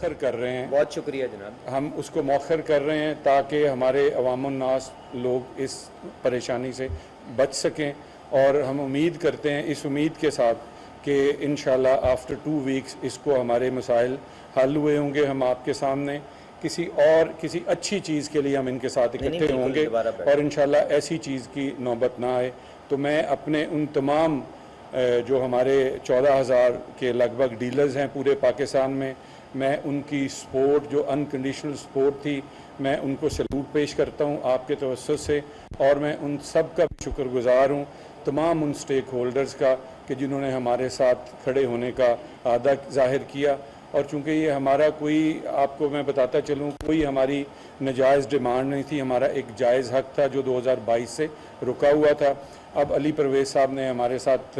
मौखर कर रहे हैं। बहुत शुक्रिया जनाब। हम उसको मौखर कर रहे हैं ताकि हमारे अवामुन्नास लोग इस परेशानी से बच सकें, और हम उम्मीद करते हैं इस उम्मीद के साथ कि इंशाल्लाह आफ्टर 2 वीक्स इसको हमारे मसाइल हल हुए होंगे। हम आपके सामने किसी अच्छी चीज़ के लिए हम इनके साथ इकट्ठे होंगे और इंशाल्लाह ऐसी चीज़ की नौबत ना आए। तो मैं अपने उन तमाम जो हमारे 14,000 के लगभग डीलर्स हैं पूरे पाकिस्तान में, मैं उनकी सपोर्ट जो अनकंडीशनल सपोर्ट थी, मैं उनको सैल्यूट पेश करता हूं आपके तवज्जुह से, और मैं उन सब का भी शुक्रगुजार हूं, तमाम उन स्टेक होल्डर्स का कि जिन्होंने हमारे साथ खड़े होने का आदा ज़ाहिर किया। और चूँकि ये हमारा कोई, आपको मैं बताता चलूँ, कोई हमारी नजायज़ डिमांड नहीं थी, हमारा एक जायज़ हक़ था जो 2022 से रुका हुआ था। अब अली परवेज़ साहब ने हमारे साथ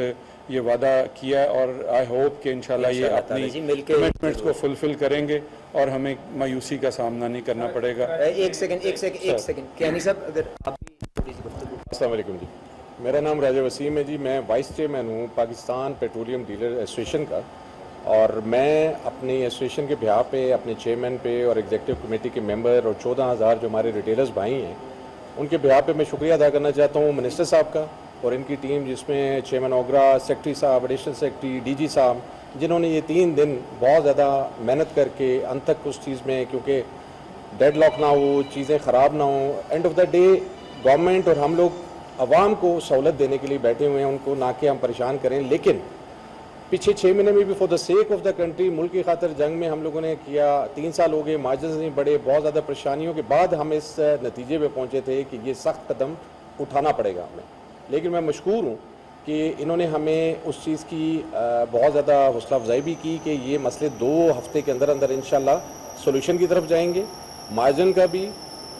ये वादा किया और आई होप कि इंशाल्लाह ये अपनी कमिटमेंट्स को फुलफ़िल करेंगे और हमें मायूसी का सामना नहीं करना पड़ेगा। एक सेकंड कियानी साहब, अगर आप थोड़ी सी गुफ्तगू। अस्सलाम वालेकुम जी, मेरा नाम राजा वसीम है जी। मैं वाइस चेयरमैन हूँ पाकिस्तान पेट्रोलियम डीलर एसोसिएशन का, और मैं अपनी एसोसिएशन के बिहाफ पे, अपने चेयरमैन पे और एग्जीक्यूटिव कमेटी के मेंबर और 14,000 जो हमारे रिटेलर्स भाई हैं उनके बिहाफ पे मैं शुक्रिया अदा करना चाहता हूँ मिनिस्टर साहब का और इनकी टीम, जिसमें चेयरमैन ओगरा, सेक्रेटरी साहब, एडिशनल सेक्रेटरी, डीजी साहब, जिन्होंने ये 3 दिन बहुत ज़्यादा मेहनत करके अंत तक उस चीज़ में, क्योंकि डेडलॉक ना हो, चीज़ें ख़राब ना हो, end of the day government और हम लोग आवाम को सहूलत देने के लिए बैठे हुए हैं, उनको ना कि हम परेशान करें। लेकिन पिछले 6 महीने में भी for the sake of the country, मुल्क की खातिर जंग में हम लोगों ने किया। 3 साल हो गए, मार्जिन नहीं बढ़े, बहुत ज़्यादा परेशानियों के बाद हम इस नतीजे पे पहुँचे थे कि ये सख्त कदम उठाना पड़ेगा हमें। लेकिन मैं मशकूर हूँ कि इन्होंने हमें उस चीज़ की बहुत ज़्यादा हौसला अफजाई भी की कि ये मसले 2 हफ्ते के अंदर अंदर इंशाल्लाह सोल्यूशन की तरफ जाएंगे। मार्जिन का भी,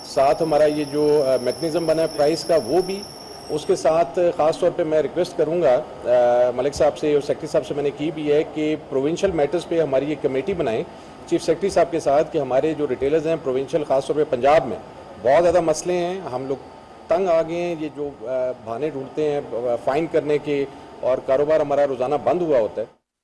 साथ हमारा ये जो मैकेनिज़्म बना है प्राइस का, वो भी। उसके साथ ख़ास तौर पे मैं रिक्वेस्ट करूँगा मलिक साहब से और सेक्रेटरी साहब से, मैंने की भी है कि प्रोविंशियल मैटर्स पे हमारी एक कमेटी बनाएं चीफ सेक्रेटरी साहब के साथ, कि हमारे जो रिटेलर्स हैं प्रोविंशियल, ख़ास तौर पे पंजाब में बहुत ज़्यादा मसले हैं। हम लोग तंग आ गए हैं, ये जो बहाने ढूंढते हैं फ़ाइन करने के, और कारोबार हमारा रोज़ाना बंद हुआ होता है।